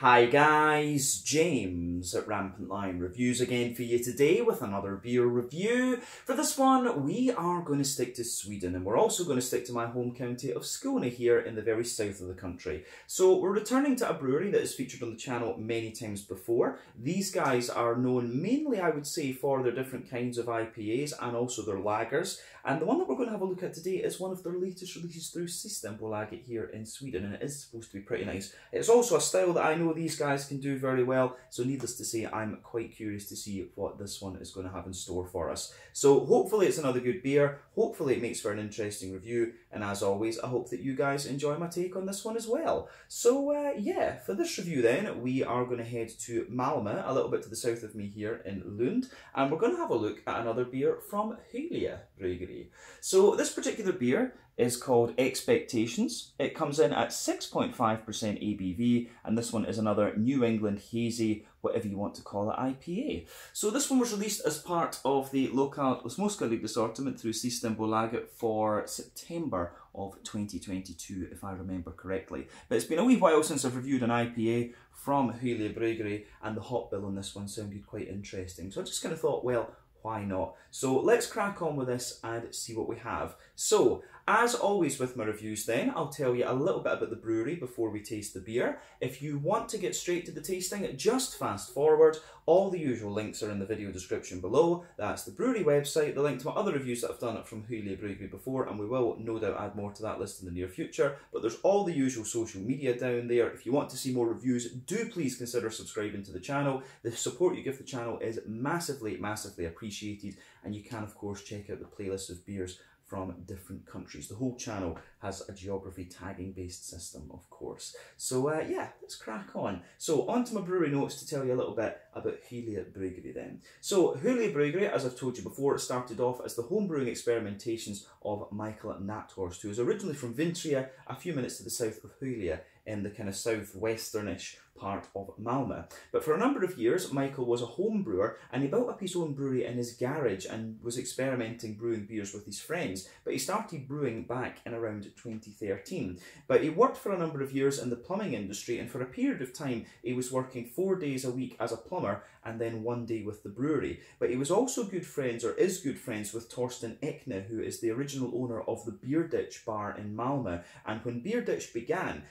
Hi guys, James at Rampant Lion Reviews again for you today with another beer review. For this one, we are going to stick to Sweden, and we're also going to stick to my home county of Skåne here in the very south of the country. So we're returning to a brewery that has featured on the channel many times before. These guys are known mainly, I would say, for their different kinds of IPAs and also their lagers. And the one that we're going to have a look at today is one of their latest releases through Systembolaget here in Sweden, and it is supposed to be pretty nice. It's also a style that I know these guys can do very well, so needless to say, I'm quite curious to see what this one is going to have in store for us. So hopefully it's another good beer, hopefully it makes for an interesting review, and as always, I hope that you guys enjoy my take on this one as well. So yeah, for this review then, we are going to head to Malmö, a little bit to the south of me here in Lund, and we're going to have a look at another beer from Hylia Bryggeri. So this particular beer is called Expectations. It comes in at 6.5% ABV, and this one is another New England Hazy, whatever you want to call it, IPA. So this one was released as part of the Lokalt Småskaligt assortment through Systembolaget for September of 2022, if I remember correctly. But it's been a wee while since I've reviewed an IPA from Hylia Bryggeri, and the hop bill on this one sounded quite interesting. So I just kind of thought, well, why not? So let's crack on with this and see what we have. So, as always with my reviews then, I'll tell you a little bit about the brewery before we taste the beer. If you want to get straight to the tasting, just fast forward. All the usual links are in the video description below. That's the brewery website, the link to my other reviews that I've done from Hylia Bryggeri before, and we will no doubt add more to that list in the near future. But there's all the usual social media down there. If you want to see more reviews, do please consider subscribing to the channel. The support you give the channel is massively, massively appreciated, and you can of course check out the playlist of beers from different countries. The whole channel has a geography tagging based system, of course. So yeah, let's crack on. So on to my brewery notes to tell you a little bit about Hylia Bryggeri then. So Hylia Bryggeri, as I've told you before, it started off as the homebrewing experimentations of Michael Nathorst, who is originally from Vintria, a few minutes to the south of Hylia, in the kind of southwesternish part of Malmö. But for a number of years, Michael was a home brewer, and he built up his own brewery in his garage and was experimenting brewing beers with his friends. But he started brewing back in around 2013. But he worked for a number of years in the plumbing industry, and for a period of time he was working 4 days a week as a plumber and then 1 day with the brewery. But he was also good friends, or is good friends, with Torsten Ekne, who is the original owner of the Beer Ditch bar in Malmö. And when Beer Ditch began,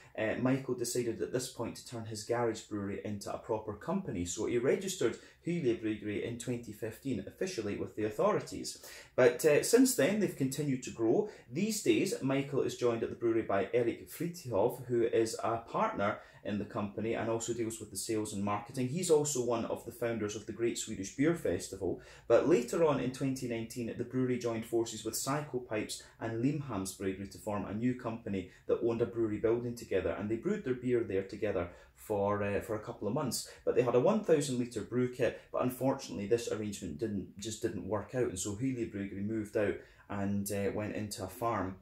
Michael decided at this point to turn his garage brewery into a proper company. So he registered Hylia Bryggeri in 2015 officially with the authorities. But since then they've continued to grow. These days Michael is joined at the brewery by Erik Frithiof, who is a partner in the company and also deals with the sales and marketing. He's also one of the founders of the Great Swedish Beer Festival. But later on in 2019, the brewery joined forces with Psychopipes and Limhamns Bryggeri to form a new company that owned a brewery building together, and they brewed their beer there together for a couple of months. But they had a 1,000 litre brew kit, but unfortunately this arrangement didn't work out, and so Hylia Bryggeri moved out and went into a farm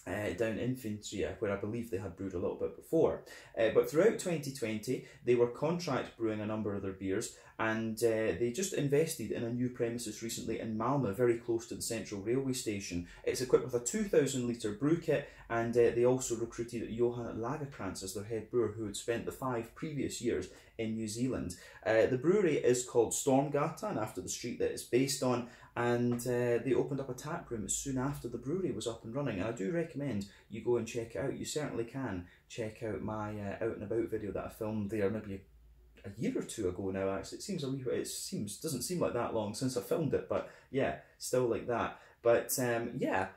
down in Vintria, where I believe they had brewed a little bit before. But throughout 2020, they were contract brewing a number of their beers, and they just invested in a new premises recently in Malmö, very close to the central railway station. It's equipped with a 2,000 litre brew kit, and they also recruited Johan Lagerkrantz as their head brewer, who had spent the 5 previous years in New Zealand. The brewery is called Stormgatan, after the street that it's based on, and they opened up a tap room soon after the brewery was up and running, and I do recommend you go and check it out. You certainly can check out my out and about video that I filmed there maybe a year or two ago now. Actually, doesn't seem like that long since I filmed it, but yeah, still like that. But yeah,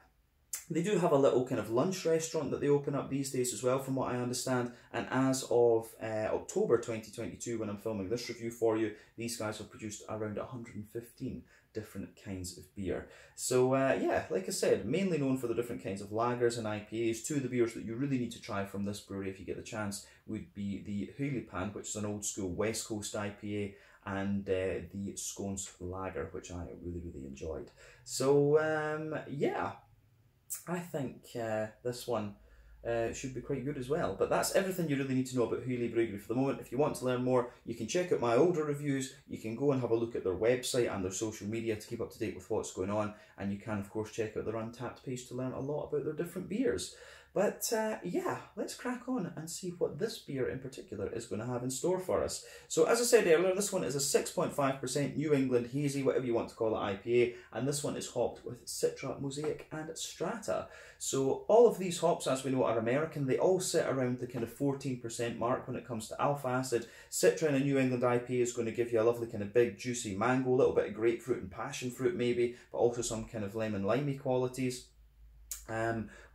they do have a little kind of lunch restaurant that they open up these days as well, from what I understand. And as of October 2022, when I'm filming this review for you, these guys have produced around 115 different kinds of beer. So yeah, like I said, mainly known for the different kinds of lagers and IPAs. Two of the beers that you really need to try from this brewery if you get the chance would be the Hylipan, which is an old school West Coast IPA, and the Skånes Lager, which I really enjoyed. So yeah, I think this one should be quite good as well. But that's everything you really need to know about Hylia Bryggeri for the moment. If you want to learn more, you can check out my older reviews, you can go and have a look at their website and their social media to keep up to date with what's going on, and you can of course check out their Untapped page to learn a lot about their different beers. But yeah, let's crack on and see what this beer in particular is going to have in store for us. So as I said earlier, this one is a 6.5% New England Hazy, whatever you want to call it, IPA, and this one is hopped with Citra, Mosaic and Strata. So all of these hops, as we know, are American. They all sit around the kind of 14% mark when it comes to alpha acid. Citra in a New England IPA is going to give you a lovely kind of big juicy mango, a little bit of grapefruit and passion fruit maybe, but also some kind of lemon limey qualities.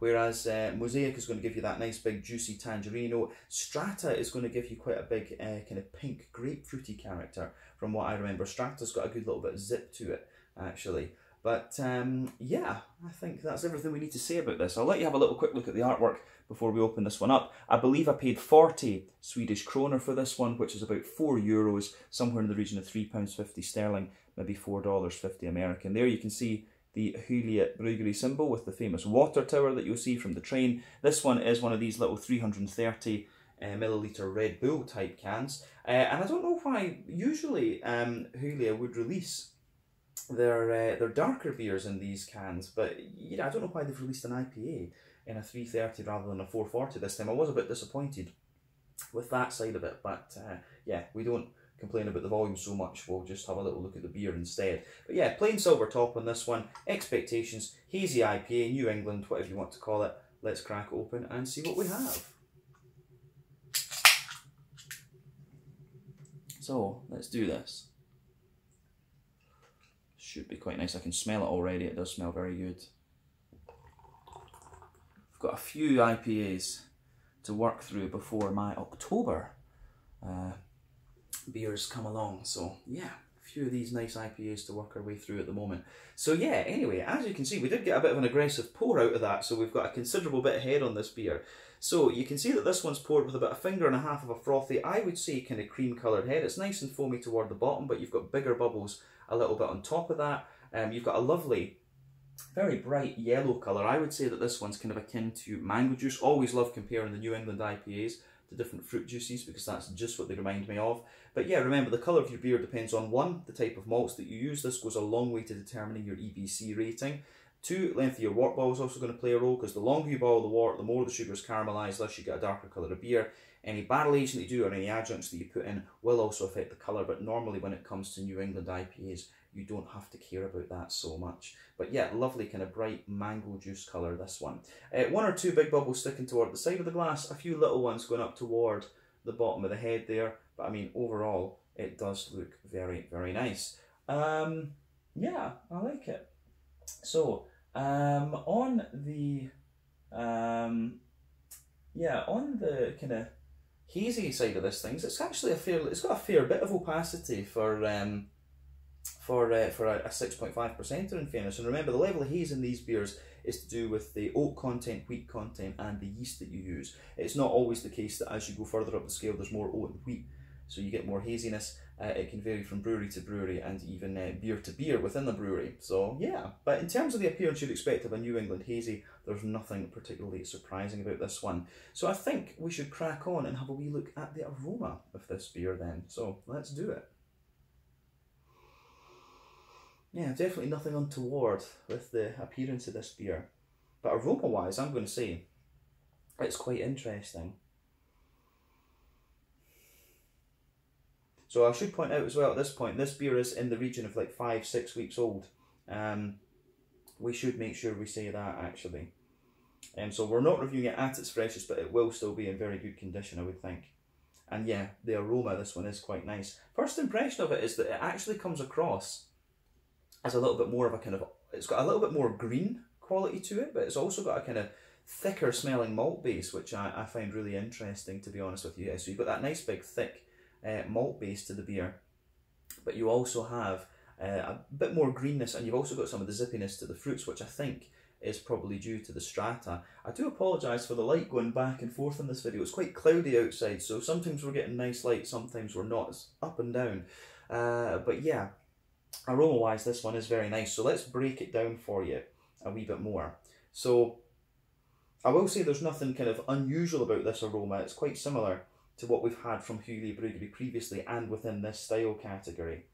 Whereas Mosaic is going to give you that nice big juicy tangerine note. Strata is going to give you quite a big kind of pink grapefruity character from what I remember. Strata's got a good little bit of zip to it actually. But yeah, I think that's everything we need to say about this. I'll let you have a little quick look at the artwork before we open this one up. I believe I paid 40 Swedish kroner for this one, which is about €4, somewhere in the region of £3.50 sterling, maybe $4.50 American. There you can see the Hyllie Brewery symbol with the famous water tower that you'll see from the train. This one is one of these little 330 milliliter Red Bull type cans. And I don't know why usually Hyllie would release their darker beers in these cans, but you know, I don't know why they've released an IPA in a 330 rather than a 440 this time. I was a bit disappointed with that side of it, but yeah, we don't complain about the volume so much, we'll just have a little look at the beer instead. But yeah, plain silver top on this one, expectations, hazy IPA, New England, whatever you want to call it. Let's crack it open and see what we have. So, let's do this. Should be quite nice. I can smell it already. It does smell very good. I've got a few IPAs to work through before my October beers come along. So yeah, a few of these nice IPAs to work our way through at the moment. So yeah, anyway, as you can see, we did get a bit of an aggressive pour out of that. So we've got a considerable bit of head on this beer. So you can see that this one's poured with about 1.5 fingers of a frothy, I would say kind of cream coloured head. It's nice and foamy toward the bottom, but you've got bigger bubbles a little bit on top of that. You've got a lovely, very bright yellow colour. I would say that this one's kind of akin to mango juice. Always love comparing the New England IPAs to different fruit juices because that's just what they remind me of. But yeah, remember the colour of your beer depends on 1, the type of malts that you use. This goes a long way to determining your EBC rating. 2, length of your wort ball is also going to play a role because the longer you boil the wort, the more the sugar's caramelised, thus you get a darker colour of beer. Any barrel aging that you do or any adjuncts that you put in will also affect the colour, but normally when it comes to New England IPAs, you don't have to care about that so much. But yeah, lovely kind of bright mango juice colour, this one. 1 or 2 big bubbles sticking toward the side of the glass, a few little ones going up toward the bottom of the head there, but I mean, overall, it does look very, very nice. Yeah, I like it. So, on the kind of hazy side of this thing, it's actually it's got a fair bit of opacity for a 6.5%er in fairness. And remember, the level of haze in these beers is to do with the oat content, wheat content, and the yeast that you use. It's not always the case that as you go further up the scale, there's more oat and wheat, so you get more haziness. It can vary from brewery to brewery and even beer to beer within the brewery. So yeah, but in terms of the appearance you'd expect of a New England hazy, there's nothing particularly surprising about this one. So I think we should crack on and have a wee look at the aroma of this beer then. So let's do it. Yeah, definitely nothing untoward with the appearance of this beer. But aroma-wise, I'm going to say it's quite interesting. So I should point out as well at this point, this beer is in the region of like 5-6 weeks old. We should make sure we say that actually. So we're not reviewing it at its freshest, but it will still be in very good condition, I would think. And yeah, the aroma, this one is quite nice. First impression of it is that it actually comes across as a little bit more of a kind of, it's got a little bit more green quality to it, but it's also got a kind of thicker smelling malt base, which I find really interesting, to be honest with you. So you've got that nice big thick malt base to the beer, but you also have a bit more greenness, and you've also got some of the zippiness to the fruits, which I think is probably due to the strata. I do apologise for the light going back and forth in this video. It's quite cloudy outside, so sometimes we're getting nice light, sometimes we're not. It's up and down. But yeah, aroma-wise, this one is very nice. So let's break it down for you a wee bit more. So I will say there's nothing kind of unusual about this aroma. It's quite similar to what we've had from Hyllie Brewery previously and within this style category.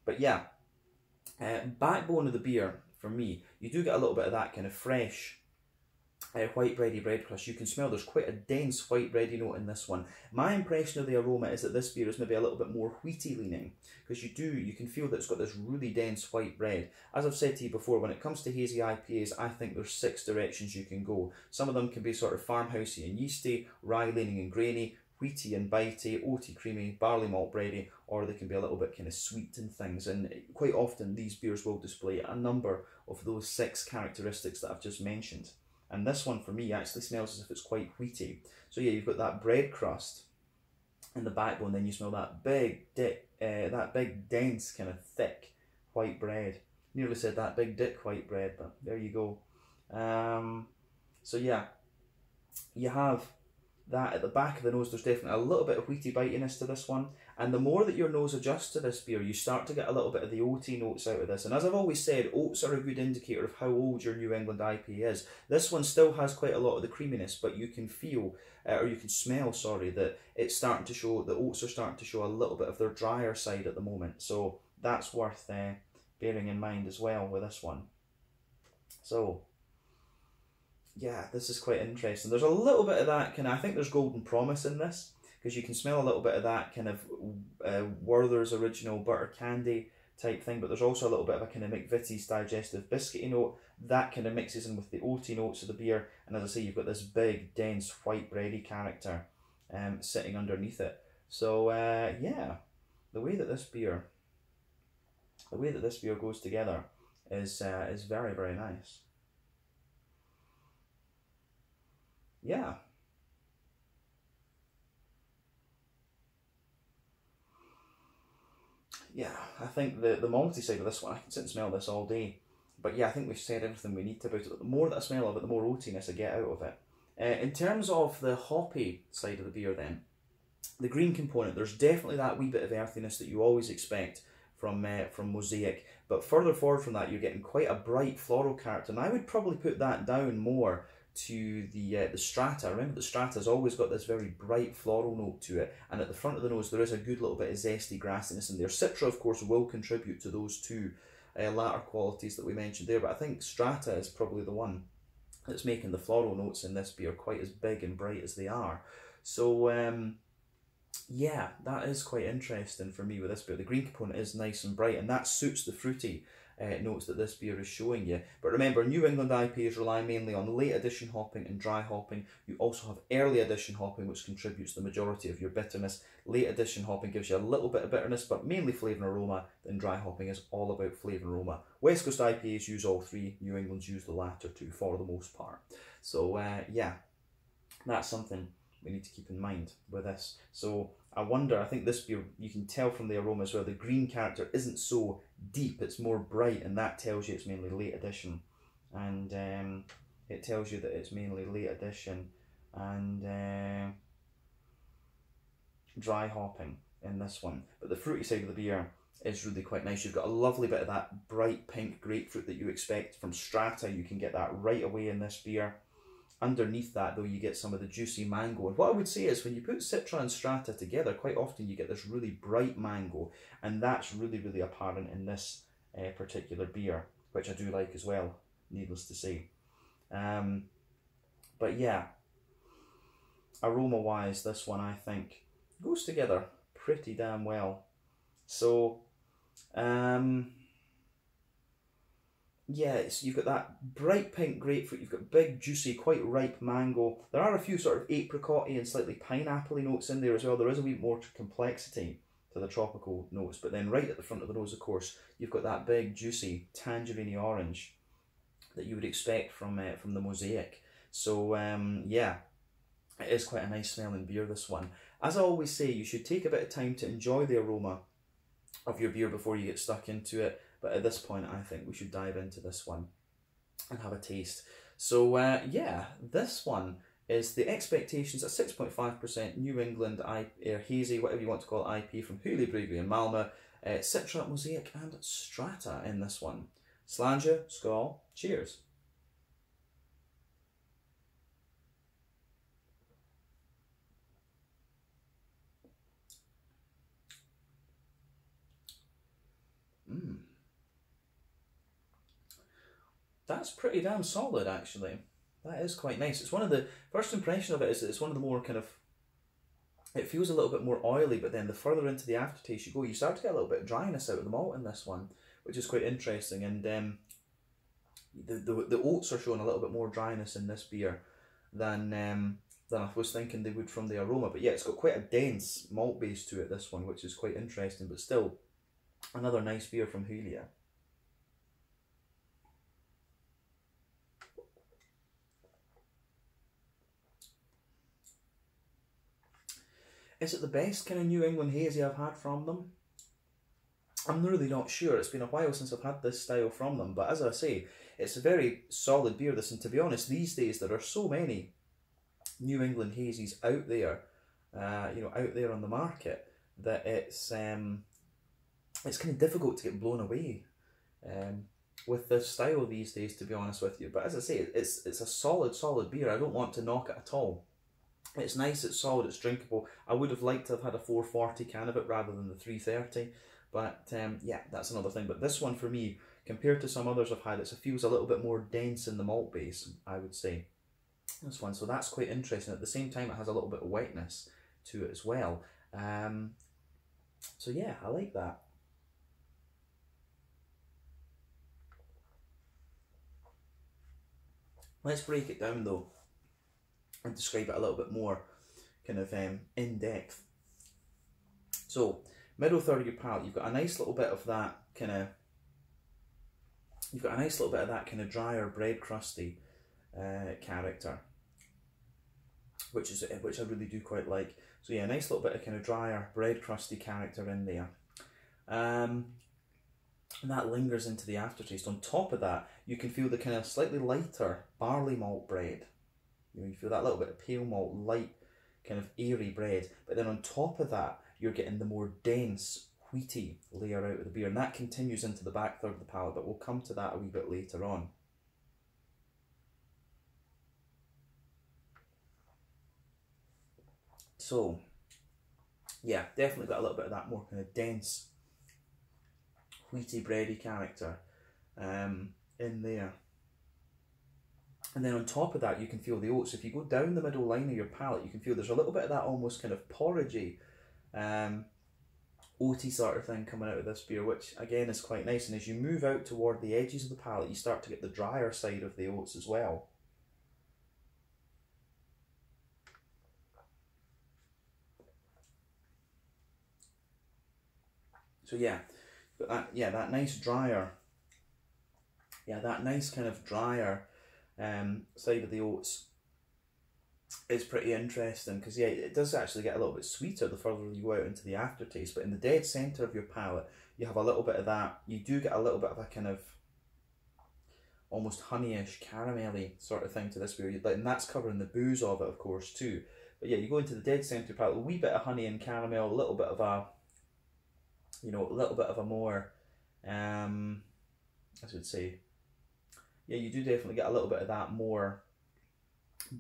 But yeah, backbone of the beer, for me, you do get a little bit of that kind of fresh white bready bread crust, you can smell there's quite a dense white bready note in this one. My impression of the aroma is that this beer is maybe a little bit more wheaty leaning, because you can feel that it's got this really dense white bread. As I've said to you before, when it comes to hazy IPAs, I think there's 6 directions you can go. Some of them can be sort of farmhousey and yeasty, rye leaning and grainy, wheaty and bitey, oaty creamy, barley malt bready, or they can be a little bit kind of sweet and things. And quite often these beers will display a number of those 6 characteristics that I've just mentioned. And this one for me actually smells as if it's quite wheaty. So yeah, you've got that bread crust in the backbone, then you smell that big dense kind of thick white bread. Nearly said that big dick white bread, but there you go. So yeah, you have that at the back of the nose. There's definitely a little bit of wheaty bitiness to this one, and the more that your nose adjusts to this beer, you start to get a little bit of the oaty notes out of this. And as I've always said, oats are a good indicator of how old your New England IPA is. This one still has quite a lot of the creaminess, but you can feel, or you can smell, sorry, that it's starting to show, the oats are starting to show a little bit of their drier side at the moment. So that's worth bearing in mind as well with this one. So yeah, this is quite interesting. There's a little bit of that kind of, I think there's Golden Promise in this, because you can smell a little bit of that kind of Werther's original butter candy type thing, but there's also a little bit of a kind of McVitie's digestive biscuity note. That kind of mixes in with the oaty notes of the beer, and as I say, you've got this big, dense, white bready character sitting underneath it. So yeah, the way that this beer goes together is very, very nice. Yeah. Yeah, I think the malty side of this one, I can sit and smell this all day. But yeah, I think we've said everything we need to about it. The more that I smell of it, the more oatiness I get out of it. In terms of the hoppy side of the beer then, the green component, there's definitely that wee bit of earthiness that you always expect from Mosaic. But further forward from that, you're getting quite a bright floral character. And I would probably put that down more to the Strata. Remember, the Strata's always got this very bright floral note to it, and at the front of the nose there is a good little bit of zesty grassiness in there. Citra, of course, will contribute to those two latter qualities that we mentioned there, but I think Strata is probably the one that's making the floral notes in this beer quite as big and bright as they are. So yeah, that is quite interesting for me with this beer. The green component is nice and bright, and that suits the fruity notes that this beer is showing you. But remember, New England IPAs rely mainly on late addition hopping and dry hopping. You also have early addition hopping, which contributes the majority of your bitterness. Late addition hopping gives you a little bit of bitterness, but mainly flavour and aroma. Then dry hopping is all about flavour and aroma. West Coast IPAs use all three. New England's use the latter two for the most part. So yeah, that's something we need to keep in mind with this. So I wonder, I think this beer, you can tell from the aroma as well, the green character isn't so deep, it's more bright, and that tells you it's mainly late addition. And it tells you that it's mainly late addition and dry hopping in this one. But the fruity side of the beer is really quite nice. You've got a lovely bit of that bright pink grapefruit that you expect from Strata. You can get that right away in this beer. Underneath that, though, you get some of the juicy mango. And what I would say is when you put Citra and Strata together, quite often you get this really bright mango, and that's really, really apparent in this particular beer, which I do like as well, needless to say. But yeah, aroma-wise, this one I think goes together pretty damn well. So, yeah, you've got that bright pink grapefruit, you've got big, juicy, quite ripe mango. There are a few sort of apricot-y and slightly pineapple-y notes in there as well. There is a wee more complexity to the tropical notes. But then right at the front of the nose, of course, you've got that big, juicy, tangerine orange that you would expect from the Mosaic. So, yeah, it is quite a nice smelling beer, this one. As I always say, you should take a bit of time to enjoy the aroma of your beer before you get stuck into it. But at this point, I think we should dive into this one and have a taste. So yeah, this one is the Expectations at 6.5% New England Hazy, whatever you want to call it, IP from Huli Brewery in Malmö. Citra, Mosaic and Strata in this one. Slàinte, skål, cheers. That's pretty damn solid, actually. that is quite nice. It's one of the first impression of it is that it's one of the more kind of, it feels a little bit more oily, but then the further into the aftertaste you go, you start to get a little bit of dryness out of the malt in this one, which is quite interesting. And the oats are showing a little bit more dryness in this beer than I was thinking they would from the aroma. But yeah, it's got quite a dense malt base to it, this one, which is quite interesting, but still another nice beer from Hulia. Is it the best kind of New England hazy I've had from them? I'm really not sure. It's been a while since I've had this style from them, but as I say, it's a very solid beer, this, and to be honest, these days there are so many New England hazies out there, out there on the market, that it's kind of difficult to get blown away with this style these days, to be honest with you. But as I say, it's a solid beer. I don't want to knock it at all. It's nice, it's solid, it's drinkable. I would have liked to have had a 440 can of it rather than the 330, but yeah, that's another thing. But this one for me, compared to some others I've had, it feels a little bit more dense in the malt base, I would say, this one. So that's quite interesting. At the same time, it has a little bit of wetness to it as well. So yeah, I like that. Let's break it down though and describe it a little bit more kind of in depth. So middle third of your palate, you've got a nice little bit of that kind of, drier bread crusty character, which I really do quite like. So yeah, a nice little bit of kind of drier bread crusty character in there. And that lingers into the aftertaste. On top of that, you can feel the kind of slightly lighter barley malt bread. You feel that little bit of pale malt, light, kind of airy bread. But then on top of that, you're getting the more dense, wheaty layer out of the beer. And that continues into the back third of the palate, but we'll come to that a wee bit later on. So, yeah, definitely got a little bit of that more kind of dense, wheaty, bready character in there. And then on top of that, you can feel the oats. If you go down the middle line of your palate, you can feel there's a little bit of that almost kind of porridgey, oaty sort of thing coming out of this beer, which again is quite nice. And as you move out toward the edges of the palate, you start to get the drier side of the oats as well. So yeah, got that, that nice drier, that nice kind of drier side of the oats is pretty interesting, because yeah, it does actually get a little bit sweeter the further you go out into the aftertaste. But in the dead centre of your palate, you have a little bit of that. You do get a little bit of a kind of almost honeyish, caramelly sort of thing to this beer, and that's covering the booze of it, of course, too. But yeah, you go into the dead centre of your palate, a wee bit of honey and caramel, a little bit of a, a little bit of a more, I would say, yeah, you do definitely get a little bit of that more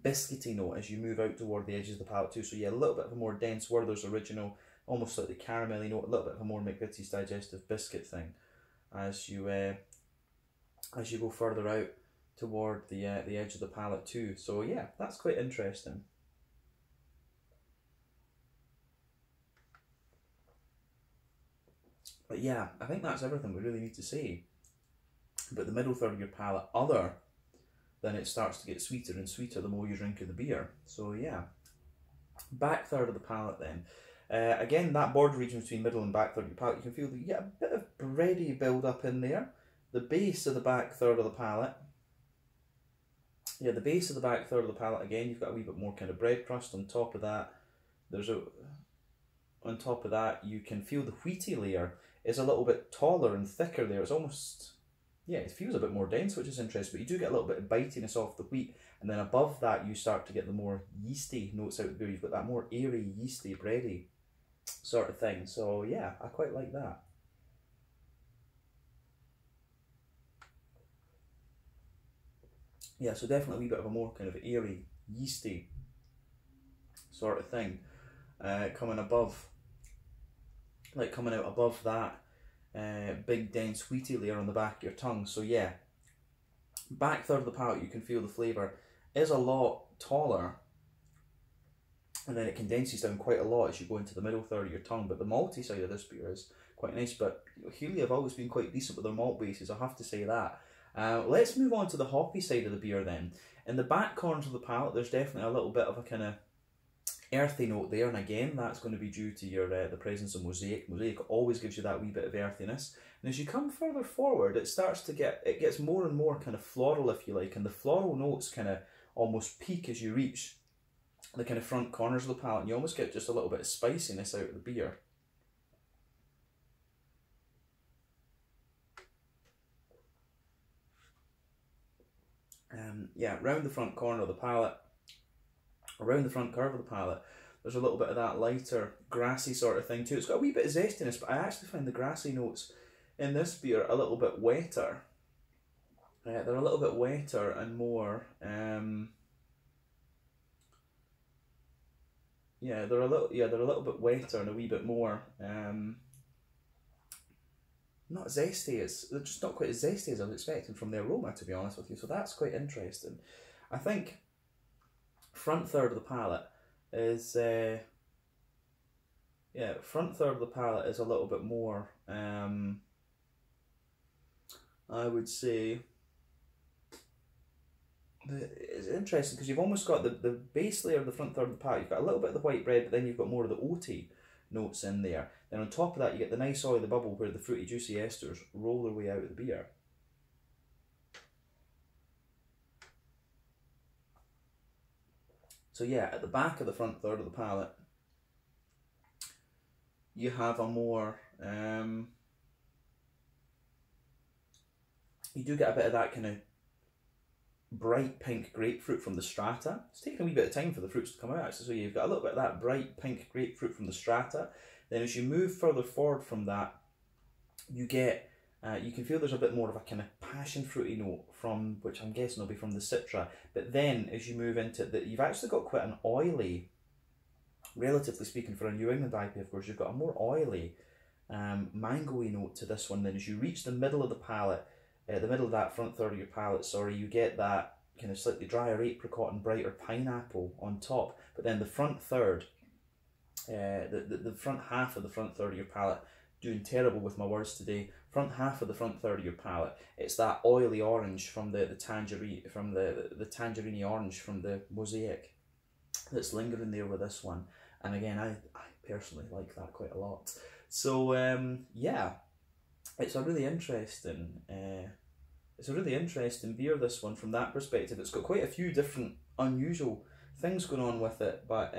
biscuity note as you move out toward the edges of the palate too. So yeah, a little bit of a more dense Werther's Original, almost like the caramelly note, a little bit of a more McVitie's Digestive Biscuit thing as you go further out toward the edge of the palate too. So yeah, that's quite interesting. But yeah, I think that's everything we really need to say about the middle third of your palate, other than it starts to get sweeter and sweeter the more you drink of the beer. So yeah, back third of the palate then. Again, that border region between middle and back third of your palate, you can feel that you get a bit of bready build up in there. The base of the back third of the palate, yeah, the base of the back third of the palate, again, you've got a wee bit more kind of bread crust. On top of that, on top of that, you can feel the wheaty layer is a little bit taller and thicker there. It's almost, yeah, it feels a bit more dense, which is interesting, but you do get a little bit of bitiness off the wheat, and then above that you start to get the more yeasty notes out of the beer. You've got that more airy, yeasty, bready sort of thing. So yeah, I quite like that. Yeah, so definitely a wee bit of a more kind of airy, yeasty sort of thing coming above, like coming out above that big dense wheaty layer on the back of your tongue. So yeah, back third of the palate, you can feel the flavour is a lot taller, and then it condenses down quite a lot as you go into the middle third of your tongue. But the malty side of this beer is quite nice. But Healy have always been quite decent with their malt bases, I have to say that. Let's move on to the hoppy side of the beer then. In the back corners of the palate, there's definitely a little bit of a kind of earthy note there, and again, that's going to be due to your the presence of Mosaic. Mosaic always gives you that wee bit of earthiness. And as you come further forward, it gets more and more kind of floral, if you like, and the floral notes kind of almost peak as you reach the kind of front corners of the palate, and you almost get just a little bit of spiciness out of the beer. Yeah, round the front corner of the palate, around the front curve of the palate, there's a little bit of that lighter, grassy sort of thing too. It's got a wee bit of zestiness, but I actually find the grassy notes in this beer a little bit wetter. They're a little bit wetter and more. Yeah, they're a little bit wetter and a wee bit more. Not zesty. They're just not quite as zesty as I was expecting from the aroma, to be honest with you. So that's quite interesting. I think front third of the palate is front third of the palate is a little bit more I would say it's interesting because you've almost got the base layer of the front third of the palate, you've got a little bit of the white bread, but then you've got more of the oaty notes in there. Then on top of that you get the nice oily bubble where the fruity juicy esters roll their way out of the beer. So yeah, at the back of the front third of the palate, you have a more, you do get a bit of that kind of bright pink grapefruit from the strata. It's taken a wee bit of time for the fruits to come out actually, so you've got a little bit of that bright pink grapefruit from the strata. Then as you move further forward from that, you get, you can feel there's a bit more of a kind of passion fruity note from, which I'm guessing will be from the Citra. But then as you move into that, you've actually got quite an oily, relatively speaking for a New England IPA, of course, you've got a more oily, mango-y note to this one. Then as you reach the middle of the palate, the middle of that front third of your palate, sorry, you get that kind of slightly drier apricot and brighter pineapple on top. But then the front third, the front half of the front third of your palate, doing terrible with my words today, front half of the front third of your palate, it's that oily orange from the tangerine, from the tangerine orange from the Mosaic that's lingering there with this one. And again, I personally like that quite a lot. So yeah, it's a really interesting beer, this one, from that perspective. It's got quite a few different unusual things going on with it, but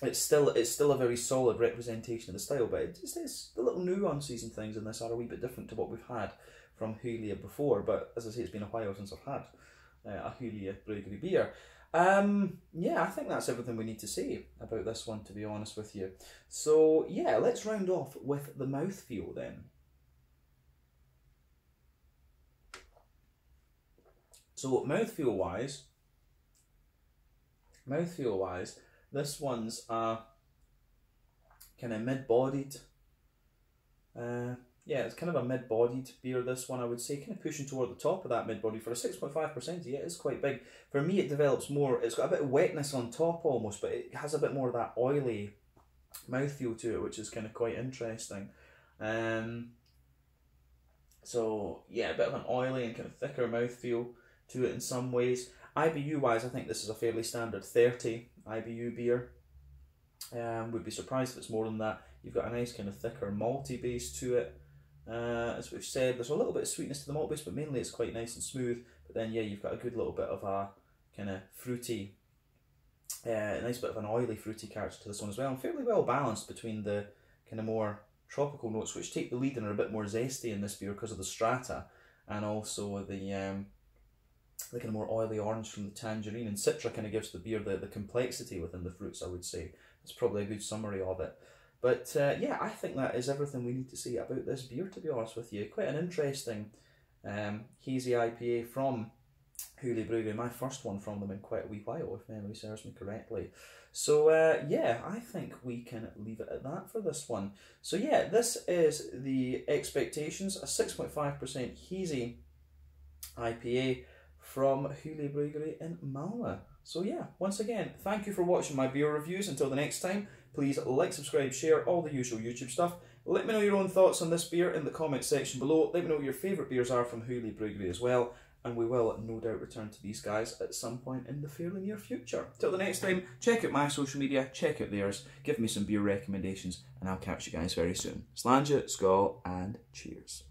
it's still a very solid representation of the style. But it's the little nuances and things in this are a wee bit different to what we've had from Hulia before. But as I say, it's been a while since I've had a Hulia Brewery beer. Yeah, I think that's everything we need to say about this one, to be honest with you. So yeah, let's round off with the mouthfeel then. So mouthfeel wise, this one's a kind of mid-bodied, yeah, it's kind of a mid-bodied beer, this one, I would say, kind of pushing toward the top of that mid-body. For a 6.5%, yeah, it's quite big. For me, it develops more, it's got a bit of wetness on top almost, but it has a bit more of that oily mouthfeel to it, which is kind of quite interesting. So, yeah, a bit of an oily and kind of thicker mouthfeel to it in some ways. IBU-wise, I think this is a fairly standard 30 IBU beer. Would be surprised if it's more than that. You've got a nice kind of thicker malty base to it. As we've said, there's a little bit of sweetness to the malt base, but mainly it's quite nice and smooth. But then, yeah, you've got a good little bit of a kind of fruity, a nice bit of an oily fruity character to this one as well. And fairly well balanced between the kind of more tropical notes, which take the lead and are a bit more zesty in this beer because of the strata, and also the kind of more oily orange from the tangerine. And Citra kind of gives the beer the complexity within the fruits, I would say. That's probably a good summary of it. But yeah, I think that is everything we need to say about this beer, to be honest with you. Quite an interesting hazy IPA from Hulia Brewery. My first one from them in quite a wee while, if memory serves me correctly. So yeah, I think we can leave it at that for this one. So yeah, this is the Expectations, a 6.5% hazy IPA from Hule Brewery in Malmö. So yeah, once again, thank you for watching my beer reviews. Until the next time, please like, subscribe, share, all the usual YouTube stuff. Let me know your own thoughts on this beer in the comment section below. Let me know what your favourite beers are from Hule Brewery as well. And we will no doubt return to these guys at some point in the fairly near future. Till the next time, check out my social media, check out theirs, give me some beer recommendations, and I'll catch you guys very soon. Slàinte, skål, and cheers.